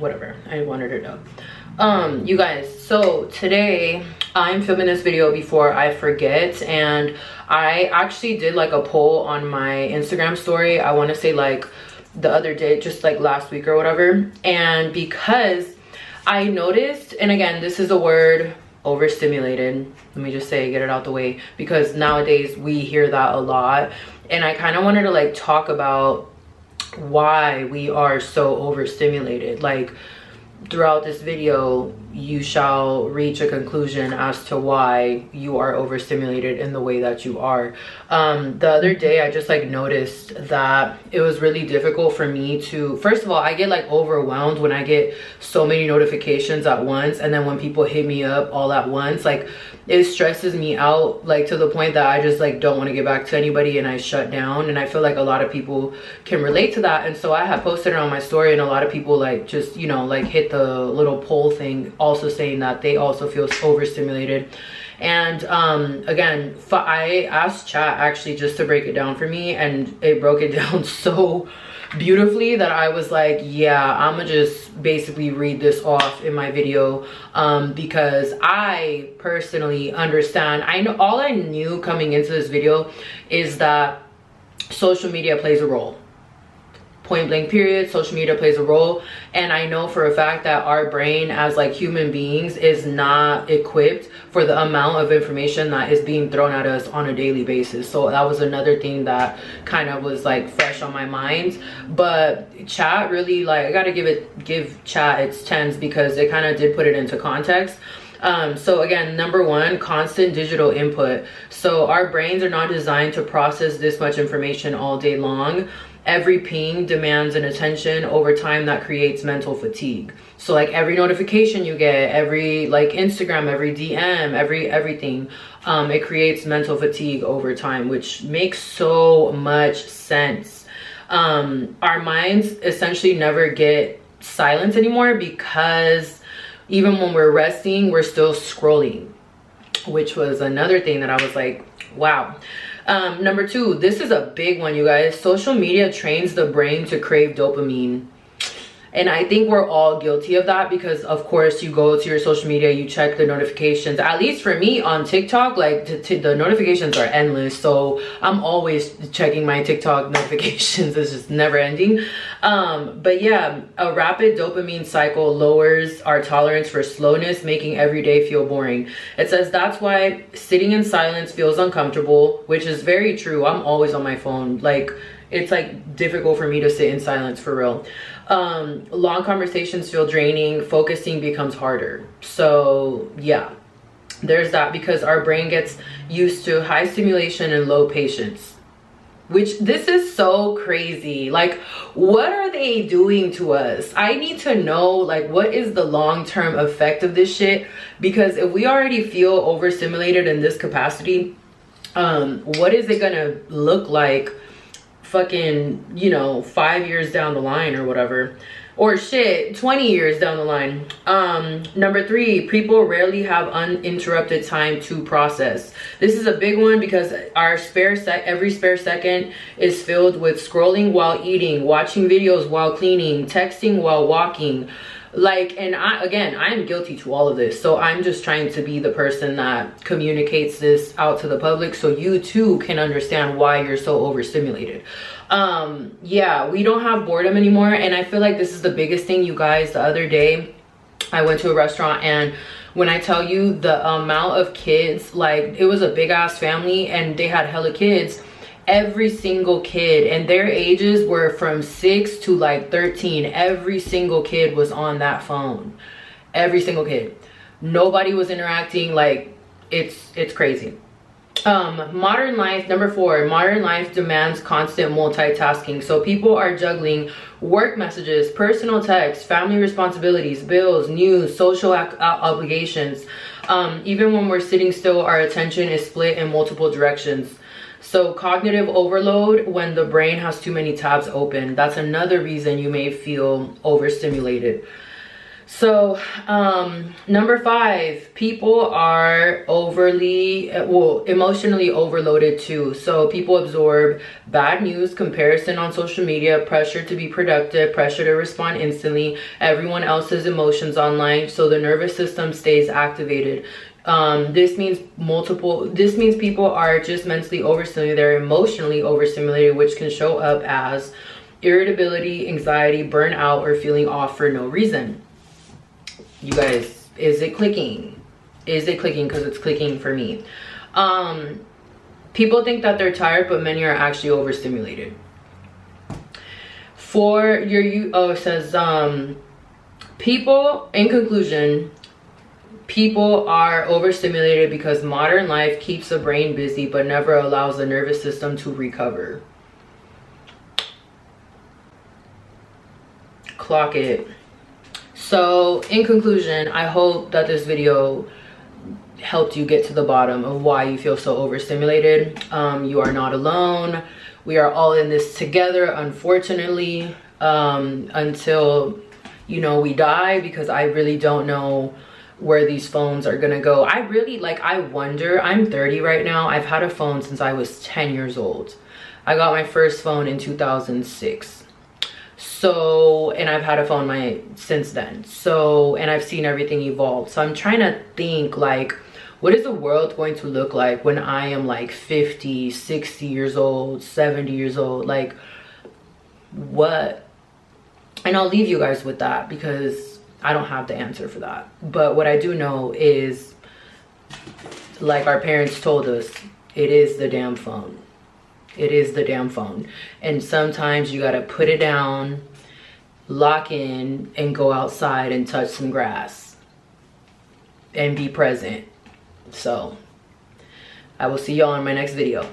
whatever, I wanted it up. You guys, so today I'm filming this video before I forget, and I actually did like a poll on my Instagram story. I want to say like the other day, just like last week or whatever. And because I noticed, and again, this is a word, overstimulated, let me just say, get it out the way, because nowadays we hear that a lot. And I kind of wanted to like talk about why we are so overstimulated. Like, throughout this video, you shall reach a conclusion as to why you are overstimulated in the way that you are. The other day, I just like noticed that it was really difficult for me to, first of all, I get like overwhelmed when I get so many notifications at once, and then when people hit me up all at once, like it stresses me out, like to the point that I just like don't want to get back to anybody and I shut down. And I feel like a lot of people can relate to that. And so I had posted it on my story, and a lot of people like just, you know, like hit the little poll thing, also saying that they also feel overstimulated. And again, I asked chat actually just to break it down for me, and it broke it down so beautifully that I was like, yeah, I'm gonna just basically read this off in my video, because I personally understand. I know, all I knew coming into this video is that social media plays a role. Point blank period, social media plays a role. And I know for a fact that our brain as like human beings is not equipped for the amount of information that is being thrown at us on a daily basis. So that was another thing that kind of was like fresh on my mind. But chat really, like, I gotta give chat its tens, because it kind of did put it into context. So again, number one, constant digital input. So our brains are not designed to process this much information all day long. Every ping demands an attention over time that creates mental fatigue. So like every notification you get, every like Instagram, every DM, everything, it creates mental fatigue over time, which makes so much sense. Our minds essentially never get silence anymore, because even when we're resting, we're still scrolling, which was another thing that I was like, wow. Number two, this is a big one, you guys. Social media trains the brain to crave dopamine. And I think we're all guilty of that, because of course you go to your social media, you check the notifications. At least for me on TikTok, like the notifications are endless. So I'm always checking my TikTok notifications. It's just never ending. But yeah, a rapid dopamine cycle lowers our tolerance for slowness, making every day feel boring. It says that's why sitting in silence feels uncomfortable, which is very true. I'm always on my phone. Like, it's like difficult for me to sit in silence, for real. Long conversations feel draining, focusing becomes harder. So yeah, there's that, because our brain gets used to high stimulation and low patience, which this is so crazy. Like, what are they doing to us? I need to know, like, what is the long-term effect of this shit? Because if we already feel overstimulated in this capacity, what is it gonna look like fucking, you know, 5 years down the line or whatever, or shit, 20 years down the line? Number three, people rarely have uninterrupted time to process. This is a big one, because our every spare second is filled with scrolling while eating, watching videos while cleaning, texting while walking. Like, and I'm guilty to all of this. So I'm just trying to be the person that communicates this out to the public, so you too can understand why you're so overstimulated. Yeah, we don't have boredom anymore. And I feel like this is the biggest thing, you guys. The other day I went to a restaurant, and when I tell you the amount of kids, like, it was a big ass family and they had hella kids. Every single kid, and their ages were from 6 to like 13. Every single kid was on that phone. Every single kid. Nobody was interacting. Like, it's crazy. Modern life, number four, modern life demands constant multitasking. So people are juggling work messages, personal texts, family responsibilities, bills, news, social obligations. Even when we're sitting still, our attention is split in multiple directions. So cognitive overload, when the brain has too many tabs open, that's another reason you may feel overstimulated. So number 5, people are overly emotionally overloaded too. So people absorb bad news, comparison on social media, pressure to be productive, pressure to respond instantly, everyone else's emotions online, so the nervous system stays activated. This means people are just mentally overstimulated, they're emotionally overstimulated, which can show up as irritability, anxiety, burnout, or feeling off for no reason. You guys, is it clicking? Is it clicking? Because it's clicking for me. People think that they're tired, but many are actually overstimulated. For your it says people, in conclusion, people are overstimulated because modern life keeps the brain busy but never allows the nervous system to recover. Clock it. So in conclusion, I hope that this video helped you get to the bottom of why you feel so overstimulated. You are not alone. We are all in this together, unfortunately, until, you know, we die, because I really don't know where these phones are gonna go. I wonder, I'm 30 right now. I've had a phone since I was 10 years old. I got my first phone in 2006. So, and I've had a phone since then. So, and I've seen everything evolve. So I'm trying to think, like, what is the world going to look like when I am like 50, 60 years old, 70 years old? Like, what? And I'll leave you guys with that, because I don't have the answer for that. But what I do know is, like our parents told us, it is the damn phone. It is the damn phone. And sometimes you gotta put it down, lock in, and go outside and touch some grass and be present. So I will see y'all in my next video.